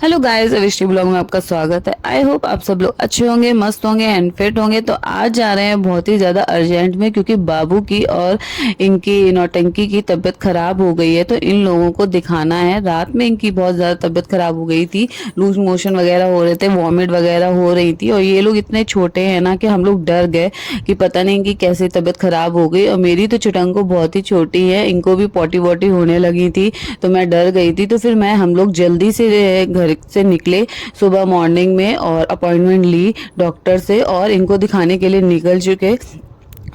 Hello guys, अविष्टी blog में आपका स्वागत है। आई होप आप सब लोग अच्छे होंगे, मस्त होंगे एंड फिट होंगे। तो आज जा रहे हैं बहुत ही ज़्यादा अर्जेंट में, क्योंकि बाबू की और इनकी नौटंकी की तबीयत खराब हो गई है। तो इन लोगों को दिखाना है। रात में इनकी बहुत ज़्यादा तबीयत खराब हो गई थी, लूज मोशन वगैरह हो रहे थे, वॉमिट वगैरह हो रही थी। और ये लोग इतने छोटे हैं ना कि हम लोग डर गए कि पता नहीं इनकी कैसे तबीयत खराब हो गई। और मेरी तो चिटंको बहुत ही छोटी है, इनको भी पॉटी वॉटी होने लगी थी, तो मैं डर गई थी। तो फिर हम लोग जल्दी से घर से निकले सुबह मॉर्निंग में और अपॉइंटमेंट ली डॉक्टर से और इनको दिखाने के लिए निकल चुके।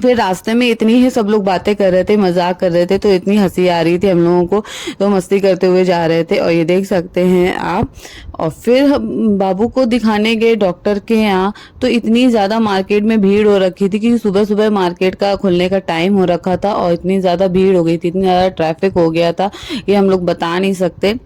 फिर रास्ते में इतनी ही सब लोग बातें कर रहे थे, मजाक कर रहे थे, तो इतनी हंसी आ रही थी हम लोगों को, तो मस्ती करते हुए जा रहे थे। और ये देख सकते हैं आप। और फिर हम बाबू को दिखाने गए डॉक्टर के यहाँ, तो इतनी ज़्यादा मार्केट में भीड़ हो रखी थी, क्योंकि सुबह सुबह मार्केट का खुलने का टाइम हो रखा था और इतनी ज़्यादा भीड़ हो गई थी, इतनी ज़्यादा ट्रैफिक हो गया था, ये हम लोग बता नहीं सकते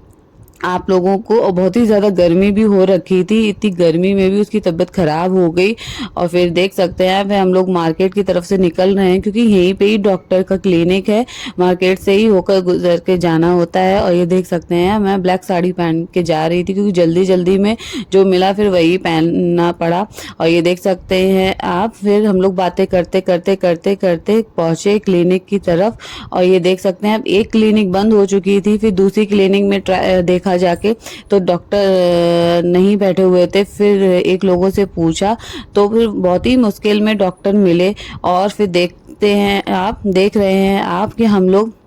आप लोगों को। और बहुत ही ज़्यादा गर्मी भी हो रखी थी, इतनी गर्मी में भी उसकी तबीयत खराब हो गई। और फिर देख सकते हैं फिर हम लोग मार्केट की तरफ से निकल रहे हैं, क्योंकि यहीं पे ही डॉक्टर का क्लिनिक है, मार्केट से ही होकर गुजर के जाना होता है। और ये देख सकते हैं मैं ब्लैक साड़ी पहन के जा रही थी, क्योंकि जल्दी जल्दी में जो मिला फिर वही पहनना पड़ा। और ये देख सकते हैं आप, फिर हम लोग बातें करते करते करते करते पहुंचे क्लिनिक की तरफ। और ये देख सकते हैं अब एक क्लिनिक बंद हो चुकी थी, फिर दूसरी क्लिनिक में देखा जाके तो डॉक्टर नहीं बैठे हुए थे। फिर एक लोगों से पूछा, तो फिर बहुत ही मुश्किल में डॉक्टर मिले। और फिर देखते हैं आप, देख रहे हैं आप कि हम लोग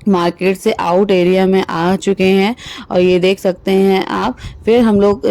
मार्केट से आउट एरिया में आ चुके हैं। और ये देख सकते हैं आप, फिर हम लोग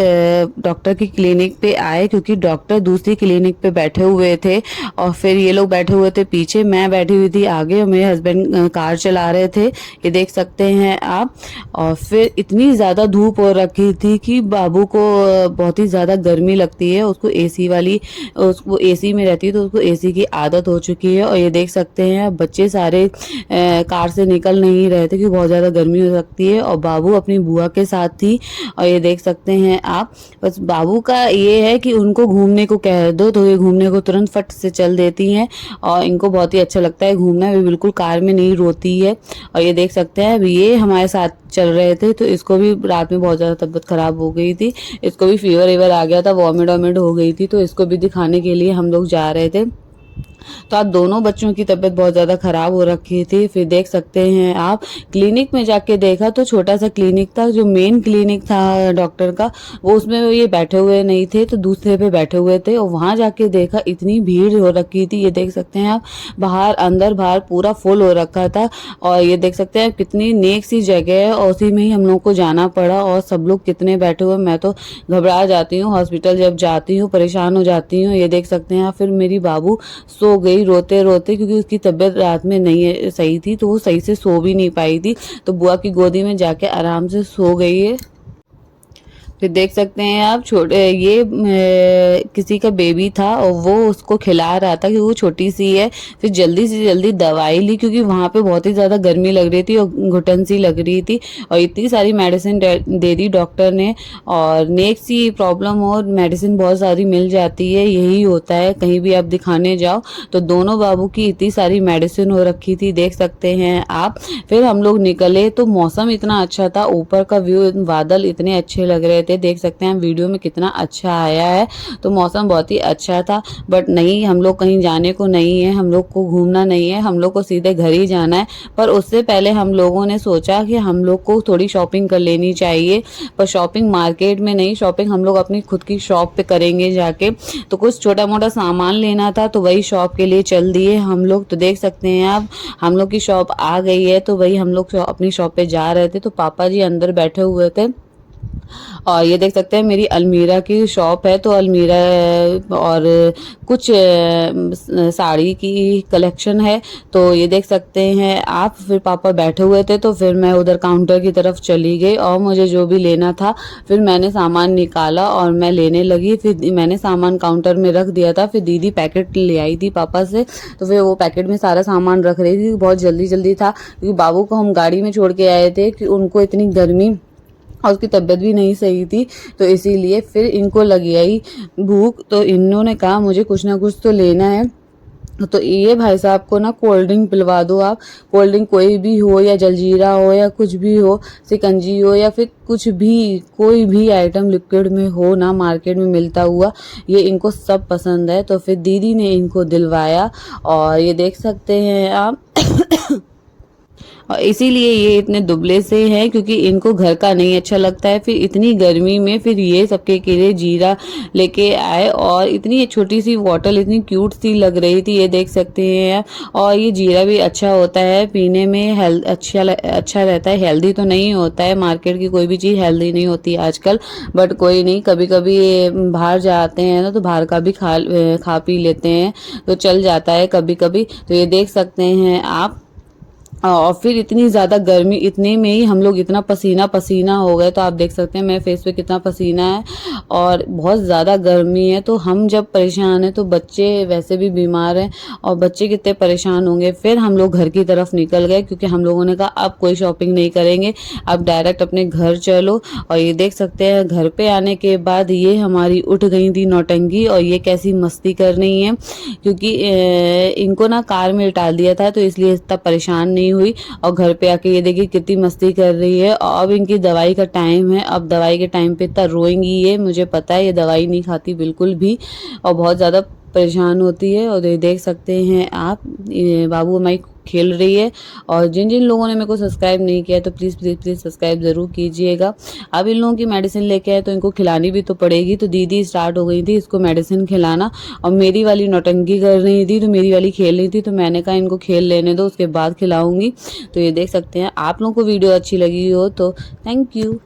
डॉक्टर की क्लिनिक पे आए, क्योंकि डॉक्टर दूसरी क्लिनिक पे बैठे हुए थे। और फिर ये लोग बैठे हुए थे पीछे, मैं बैठी हुई थी आगे, और मेरे हस्बैंड कार चला रहे थे, ये देख सकते हैं आप। और फिर इतनी ज़्यादा धूप हो रखी थी कि बाबू को बहुत ही ज़्यादा गर्मी लगती है, उसको एसी वाली, उसको एसी में रहती है तो उसको एसी की आदत हो चुकी है। और ये देख सकते हैं बच्चे सारे कार से निकल नहीं रहे थे, क्योंकि बहुत ज़्यादा गर्मी हो सकती है। और बाबू अपनी बुआ के साथ थी। और ये देख सकते हैं आप, बस बाबू का ये है कि उनको घूमने को कह दो तो ये घूमने को तुरंत फट से चल देती हैं, और इनको बहुत ही अच्छा लगता है घूमना, वे बिल्कुल कार में नहीं रोती है। और ये देख सकते हैं अभी ये हमारे साथ चल रहे थे, तो इसको भी रात में बहुत ज़्यादा तबीयत खराब हो गई थी, इसको भी फीवर वीवर आ गया था, वॉमिट वॉमिट हो गई थी, तो इसको भी दिखाने के लिए हम लोग जा रहे थे। तो आप दोनों बच्चों की तबीयत बहुत ज़्यादा ख़राब हो रखी थी। फिर देख सकते हैं आप, क्लिनिक में जाके देखा तो छोटा सा क्लिनिक था, जो मेन क्लिनिक था डॉक्टर का, वो उसमें ये बैठे हुए नहीं थे, तो दूसरे पे बैठे हुए थे। और वहाँ जाके देखा इतनी भीड़ हो रखी थी, ये देख सकते हैं आप, बाहर अंदर बाहर पूरा फुल हो रखा था। और ये देख सकते हैं कितनी नेक सी जगह है, और उसी में ही हम लोग को जाना पड़ा। और सब लोग कितने बैठे हुए, मैं तो घबरा जाती हूँ हॉस्पिटल जब जाती हूँ, परेशान हो जाती हूँ। ये देख सकते हैं आप, फिर मेरी बाबू सो गई रोते रोते, क्योंकि उसकी तबीयत रात में नहीं सही थी, तो वो सही से सो भी नहीं पाई थी, तो बुआ की गोदी में जाके आराम से सो गई है। फिर देख सकते हैं आप, छोटे ये किसी का बेबी था और वो उसको खिला रहा था, कि वो छोटी सी है। फिर जल्दी से जल्दी दवाई ली, क्योंकि वहाँ पे बहुत ही ज़्यादा गर्मी लग रही थी और घुटन सी लग रही थी। और इतनी सारी मेडिसिन दे दी डॉक्टर ने। और नेक सी प्रॉब्लम हो, मेडिसिन बहुत सारी मिल जाती है, यही होता है कहीं भी आप दिखाने जाओ। तो दोनों बाबू की इतनी सारी मेडिसिन हो रखी थी, देख सकते हैं आप। फिर हम लोग निकले तो मौसम इतना अच्छा था, ऊपर का व्यू, बादल इतने अच्छे लग रहे थे, देख सकते हैं वीडियो में कितना अच्छा आया है। तो मौसम बहुत ही अच्छा था। बट नहीं, हम लोग कहीं जाने को नहीं है, हम लोग को घूमना नहीं है, हम लोग को सीधे घर ही जाना है। पर उससे पहले हम लोगों ने सोचा कि हम लोग को थोड़ी शॉपिंग कर लेनी चाहिए। पर शॉपिंग मार्केट में नहीं, शॉपिंग हम लोग अपनी खुद की शॉप पे करेंगे जाके। तो कुछ छोटा मोटा सामान लेना था, तो वही शॉप के लिए चल दिए हम लोग। तो देख सकते हैं आप, हम लोग की शॉप आ गई है, तो वही हम लोग अपनी शॉप पे जा रहे थे। तो पापा जी अंदर बैठे हुए थे। और ये देख सकते हैं मेरी अलमीरा की शॉप है, तो अलमीरा और कुछ साड़ी की कलेक्शन है, तो ये देख सकते हैं आप। फिर पापा बैठे हुए थे, तो फिर मैं उधर काउंटर की तरफ चली गई और मुझे जो भी लेना था फिर मैंने सामान निकाला और मैं लेने लगी। फिर मैंने सामान काउंटर में रख दिया था, फिर दीदी पैकेट ले आई थी पापा से, तो फिर वो पैकेट में सारा सामान रख रही थी। बहुत जल्दी जल्दी था, क्योंकि बाबू को हम गाड़ी में छोड़ के आए थे, कि उनको इतनी गर्मी और उसकी तबीयत भी नहीं सही थी, तो इसीलिए फिर इनको लगी आई भूख, तो इन्होंने कहा मुझे कुछ ना कुछ तो लेना है। तो ये भाई साहब को ना कोल्ड ड्रिंक पिलवा दो आप, कोल्ड ड्रिंक कोई भी हो या जलजीरा हो या कुछ भी हो, शिकंजी हो या फिर कुछ भी, कोई भी आइटम लिक्विड में हो ना मार्केट में मिलता हुआ, ये इनको सब पसंद है। तो फिर दीदी ने इनको दिलवाया और ये देख सकते हैं आप और इसीलिए ये इतने दुबले से हैं क्योंकि इनको घर का नहीं अच्छा लगता है। फिर इतनी गर्मी में फिर ये सबके के लिए जीरा लेके आए और इतनी छोटी सी बॉटल इतनी क्यूट सी लग रही थी, ये देख सकते हैं आप। और ये जीरा भी अच्छा होता है पीने में, अच्छा रहता है, हेल्दी तो नहीं होता है, मार्केट की कोई भी चीज़ हेल्दी नहीं होती आजकल, बट कोई नहीं, कभी कभी बाहर जाते हैं ना तो बाहर का भी खा पी लेते हैं तो चल जाता है कभी कभी। तो ये देख सकते हैं आप। और फिर इतनी ज़्यादा गर्मी, इतने में ही हम लोग इतना पसीना पसीना हो गए। तो आप देख सकते हैं मेरे फेस पे कितना पसीना है और बहुत ज़्यादा गर्मी है। तो हम जब परेशान हैं तो बच्चे वैसे भी बीमार हैं और बच्चे कितने परेशान होंगे। फिर हम लोग घर की तरफ निकल गए क्योंकि हम लोगों ने कहा अब कोई शॉपिंग नहीं करेंगे, अब डायरेक्ट अपने घर चलो। और ये देख सकते हैं घर पे आने के बाद ये हमारी उठ गई थी नौटंकी और ये कैसी मस्ती कर रही हैं क्योंकि इनको ना कार में डाल दिया था तो इसलिए इतना परेशान नहीं हुई। और घर पे आके ये देखिए कितनी मस्ती कर रही है। और अब इनकी दवाई का टाइम है, अब दवाई के टाइम पे इतना रोएंगी ये, मुझे पता है, ये दवाई नहीं खाती बिल्कुल भी और बहुत ज़्यादा परेशान होती है। और ये देख सकते हैं आप, बाबू हमारी खेल रही है। और जिन जिन लोगों ने मेरे को सब्सक्राइब नहीं किया है तो प्लीज़ प्लीज़ प्लीज़ सब्सक्राइब ज़रूर कीजिएगा। अब इन लोगों की मेडिसिन लेके आए तो इनको खिलानी भी तो पड़ेगी। तो दीदी स्टार्ट हो गई थी इसको मेडिसिन खिलाना और मेरी वाली नौटंकी कर रही थी, तो मेरी वाली खेल रही थी, तो मैंने कहा इनको खेल लेने दो, उसके बाद खिलाऊंगी। तो ये देख सकते हैं। आप लोगों को वीडियो अच्छी लगी हो तो थैंक यू।